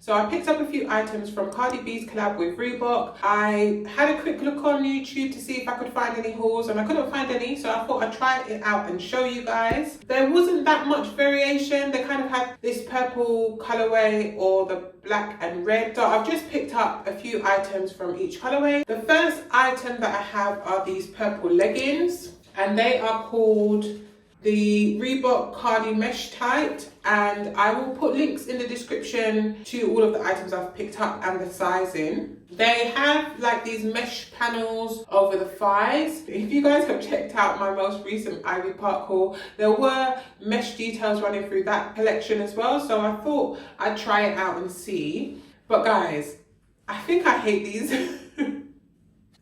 So I picked up a few items from Cardi B's collab with Reebok. I had a quick look on YouTube to see if I could find any hauls, and I couldn't find any, so I thought I'd try it out and show you guys. There wasn't that much variation. They kind of had this purple colorway or the black and red. So I've just picked up a few items from each colorway. The first item that I have are these purple leggings, and they are called the Reebok Hardy Mesh Tight, and I will put links in the description to all of the items I've picked up and the sizing. They have like these mesh panels over the thighs. If you guys have checked out my most recent Ivy Park haul, there were mesh details running through that collection as well, so I thought I'd try it out and see. But guys, I think I hate these.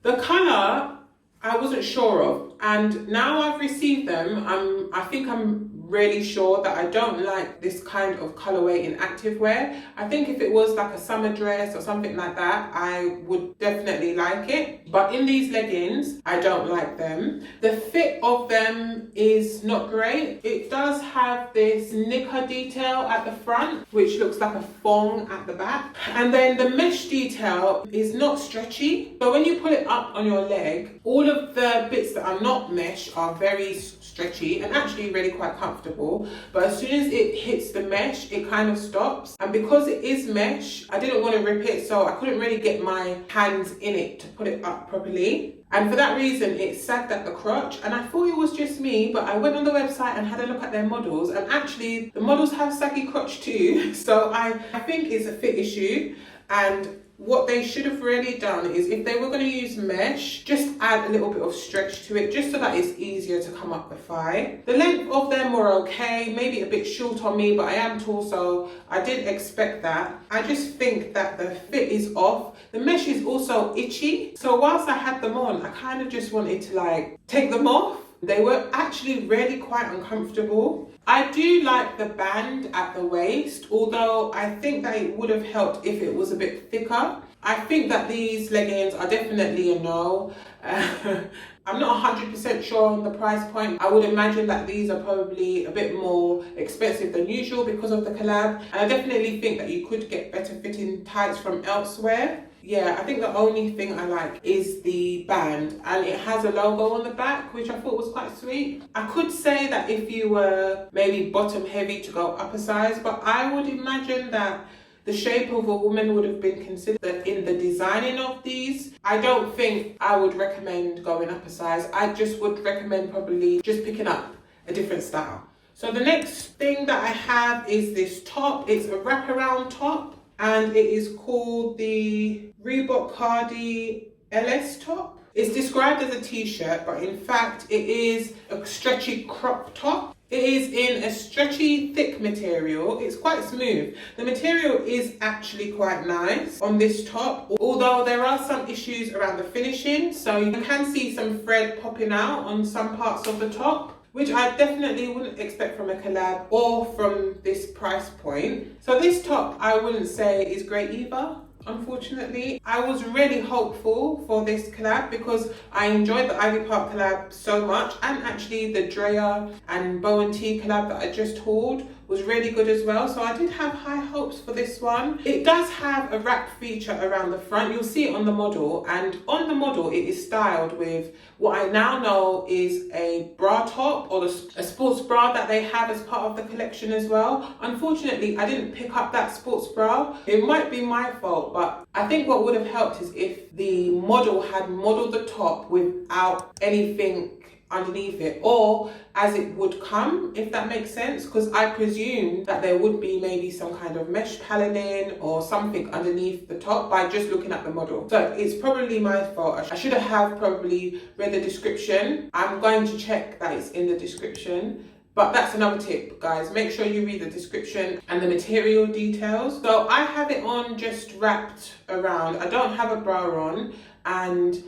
The colour I wasn't sure of, and now I've received them, I think I'm really sure that I don't like this kind of colorway in activewear. I think if it was like a summer dress or something like that, I would definitely like it. But in these leggings, I don't like them. The fit of them is not great. It does have this knicker detail at the front, which looks like a thong at the back. And then the mesh detail is not stretchy. So when you put it up on your leg, all of the bits that are not mesh are very stretchy and actually really quite comfortable, but as soon as it hits the mesh, it kind of stops. And because it is mesh, I didn't want to rip it, so I couldn't really get my hands in it to put it up properly. And for that reason, it sagged at the crotch, and I thought it was just me, but I went on the website and had a look at their models, and actually the models have saggy crotch too. So I think it's a fit issue, and what they should have really done is, if they were going to use mesh, just add a little bit of stretch to it, just so that it's easier to come up the thigh. The length of them were okay, maybe a bit short on me, but I am tall, so I didn't expect that. I just think that the fit is off. The mesh is also itchy, so whilst I had them on, I kind of just wanted to like take them off. They were actually really quite uncomfortable. I do like the band at the waist, although I think that it would have helped if it was a bit thicker. I think that these leggings are definitely a no. I'm not 100% sure on the price point. I would imagine that these are probably a bit more expensive than usual because of the collab. And I definitely think that you could get better fitting tights from elsewhere. Yeah, I think the only thing I like is the band, and it has a logo on the back, which I thought was quite sweet. I could say that if you were maybe bottom heavy to go up a size, but I would imagine that the shape of a woman would have been considered in the designing of these. I don't think I would recommend going up a size. I just would recommend probably just picking up a different style. So the next thing that I have is this top. It's a wraparound top, and it is called the Reebok Hardy Ls top. It's described as a t-shirt, but in fact it is a stretchy crop top. It is in a stretchy, thick material. It's quite smooth. The material is actually quite nice on this top, although there are some issues around the finishing. So you can see some thread popping out on some parts of the top, which I definitely wouldn't expect from a collab or from this price point. So this top I wouldn't say is great either, unfortunately. I was really hopeful for this collab because I enjoyed the Ivy Park collab so much, and actually the Drea and Bow & T collab that I just hauled was really good as well. So I did have high hopes for this one. It does have a wrap feature around the front. You'll see it on the model, and on the model it is styled with what I now know is a bra top, or a sports bra that they have as part of the collection as well. Unfortunately, I didn't pick up that sports bra. It might be my fault, but I think what would have helped is if the model had modeled the top without anything underneath it, or as it would come, if that makes sense, because I presume that there would be maybe some kind of mesh paneling or something underneath the top by just looking at the model. So it's probably my fault. I should have probably read the description. I'm going to check that it's in the description. But that's another tip, guys. Make sure you read the description and the material details. So I have it on just wrapped around. I don't have a bra on, and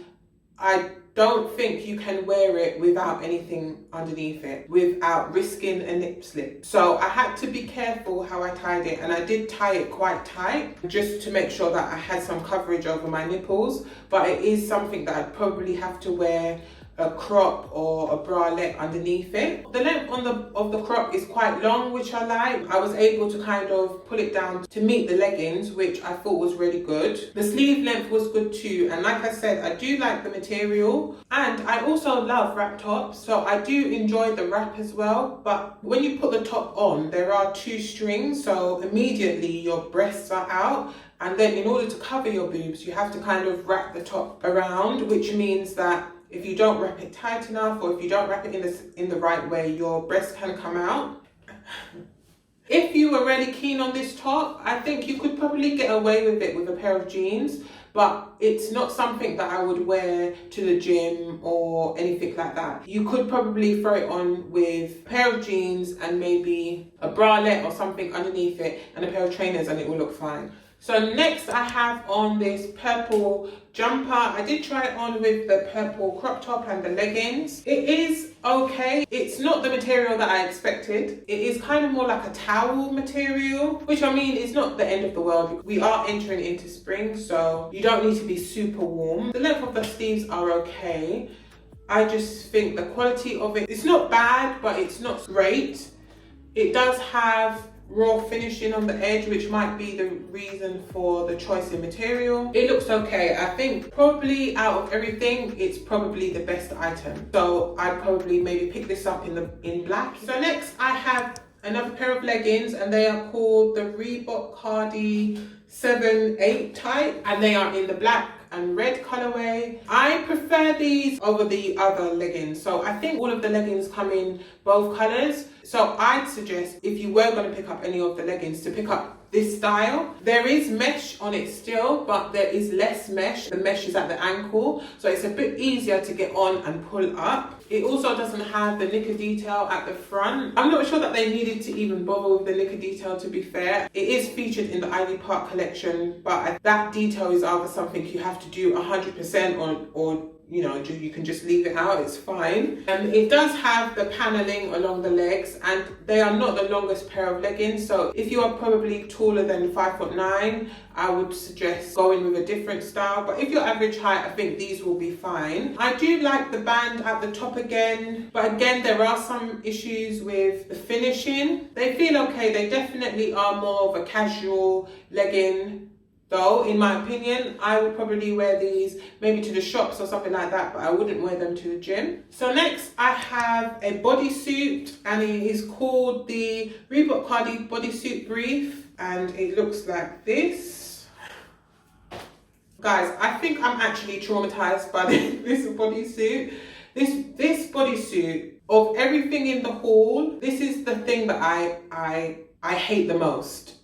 I don't think you can wear it without anything underneath it, without risking a nip slip. So I had to be careful how I tied it, and I did tie it quite tight just to make sure that I had some coverage over my nipples. But it is something that I'd probably have to wear a crop or a bralette underneath it. The length of the crop is quite long, which I like. I was able to kind of pull it down to meet the leggings, which I thought was really good. The sleeve length was good too, and like I said, I do like the material, and I also love wrap tops, so I do enjoy the wrap as well. But when you put the top on, there are 2 strings, so immediately your breasts are out. And then in order to cover your boobs, you have to kind of wrap the top around, which means that if you don't wrap it tight enough, or if you don't wrap it in the right way, your breasts can come out. If you were really keen on this top, I think you could probably get away with it with a pair of jeans, but it's not something that I would wear to the gym or anything like that. You could probably throw it on with a pair of jeans and maybe a bralette or something underneath it and a pair of trainers, and it will look fine. So next I have on this purple jumper. I did try it on with the purple crop top and the leggings. It is okay. It's not the material that I expected. It is kind of more like a towel material, which I mean is not the end of the world. We are entering into spring, so you don't need to be super warm. The length of the sleeves are okay. I just think the quality of it's not bad, but it's not great. It does have raw finishing on the edge, which might be the reason for the choice in material. It looks okay. I think probably out of everything, it's probably the best item. So I'd probably maybe pick this up in black. So next I have another pair of leggings, and they are called the Reebok Hardy 7/8 type, and they are in the black and red colorway. I prefer these over the other leggings. So I think all of the leggings come in both colors. So I'd suggest, if you were going to pick up any of the leggings, to pick up this style. There is mesh on it still, but there is less mesh. The mesh is at the ankle, so it's a bit easier to get on and pull up. It also doesn't have the knicker detail at the front. I'm not sure that they needed to even bother with the knicker detail, to be fair. It is featured in the Ivy Park collection, but that detail is either something you have to do 100% or you know, you can just leave it out, it's fine. It does have the paneling along the legs, and they are not the longest pair of leggings, so if you are probably taller than 5'9", I would suggest going with a different style. But if you're average height, I think these will be fine. I do like the band at the top again, but again, there are some issues with the finishing. They feel okay. They definitely are more of a casual legging. Though, in my opinion, I would probably wear these maybe to the shops or something like that, but I wouldn't wear them to the gym. So next I have a bodysuit, and it is called the Reebok Hardy Bodysuit Brief, and it looks like this. Guys, I think I'm actually traumatized by this bodysuit. This bodysuit, of everything in the haul, this is the thing that I hate the most.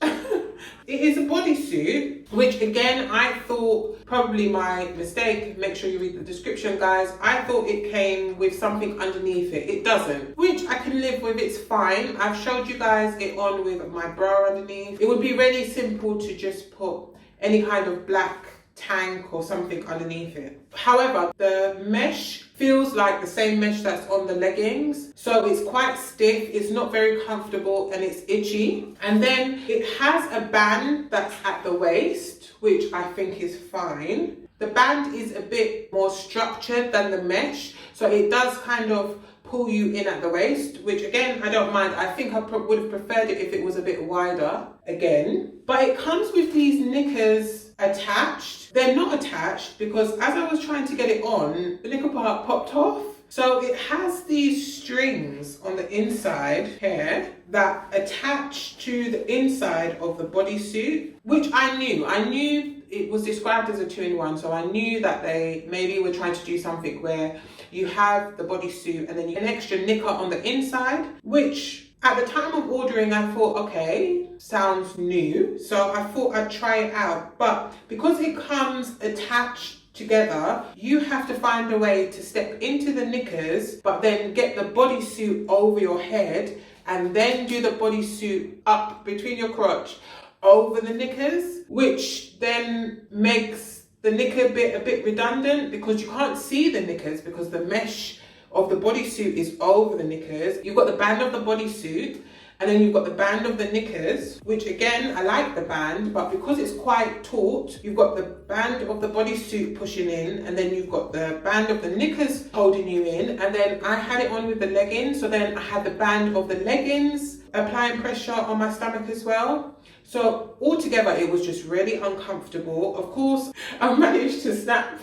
It is a bodysuit, which again, I thought, probably my mistake, make sure you read the description, guys. I thought it came with something underneath it. It doesn't, which I can live with, it's fine. I've showed you guys it on with my bra underneath. It would be really simple to just put any kind of black tank or something underneath it. However, the mesh feels like the same mesh that's on the leggings, so it's quite stiff, it's not very comfortable, and it's itchy. And then it has a band that's at the waist, which I think is fine. The band is a bit more structured than the mesh, so it does kind of pull you in at the waist, which again, I don't mind. I think I would have preferred it if it was a bit wider again. But it comes with these knickers attached. They're not attached because as I was trying to get it on, the knicker part popped off. So it has these strings on the inside here that attach to the inside of the bodysuit, which I knew it was described as a 2-in-1, so I knew that they maybe were trying to do something where you have the bodysuit and then you have an extra knicker on the inside, which at the time of ordering I thought, okay, sounds new, so I thought I'd try it out. But because it comes attached together, you have to find a way to step into the knickers but then get the bodysuit over your head and then do the bodysuit up between your crotch over the knickers, which then makes the knicker bit a bit redundant because you can't see the knickers because the mesh of the bodysuit is over the knickers. You've got the band of the bodysuit, And then you've got the band of the knickers, which again, I like the band, but because it's quite taut, you've got the band of the bodysuit pushing in, and then you've got the band of the knickers holding you in. And then I had it on with the leggings, so then I had the band of the leggings applying pressure on my stomach as well. So altogether, it was just really uncomfortable. Of course, I managed to snap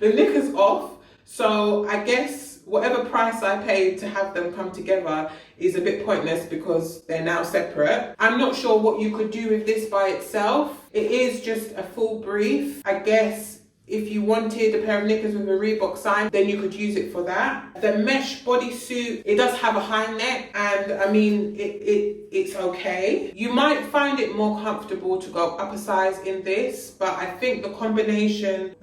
the knickers off. So I guess whatever price I paid to have them come together is a bit pointless because they're now separate. I'm not sure what you could do with this by itself. It is just a full brief. I guess if you wanted a pair of knickers with a Reebok sign, then you could use it for that. The mesh bodysuit, it does have a high neck, and I mean, it's okay. You might find it more comfortable to go up a size in this, but I think the combination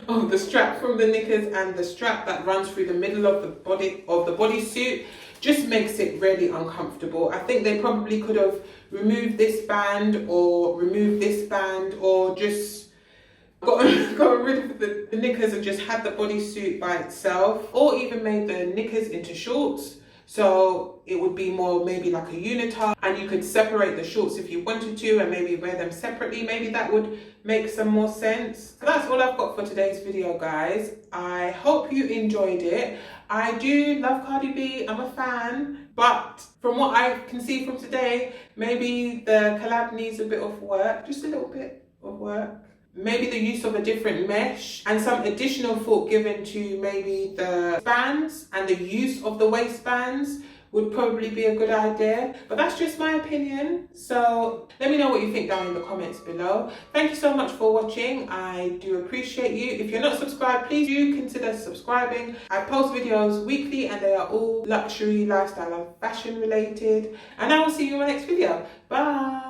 of the strap from the knickers and the strap that runs through the middle of the bodysuit just makes it really uncomfortable. I think they probably could have removed this band or removed this band, or just got rid of the knickers and just had the bodysuit by itself, or even made the knickers into shorts. So it would be more maybe like a unitard, and you could separate the shorts if you wanted to and maybe wear them separately. Maybe that would make some more sense. So that's all I've got for today's video, guys. I hope you enjoyed it. I do love Cardi B, I'm a fan, but from what I can see from today, maybe the collab needs a bit of work, just a little bit of work. Maybe the use of a different mesh and some additional thought given to maybe the bands and the use of the waistbands would probably be a good idea, but that's just my opinion. So let me know what you think down in the comments below. Thank you so much for watching. I do appreciate you. If you're not subscribed, please do consider subscribing. I post videos weekly and they are all luxury, lifestyle and fashion related. And I will see you in my next video. Bye.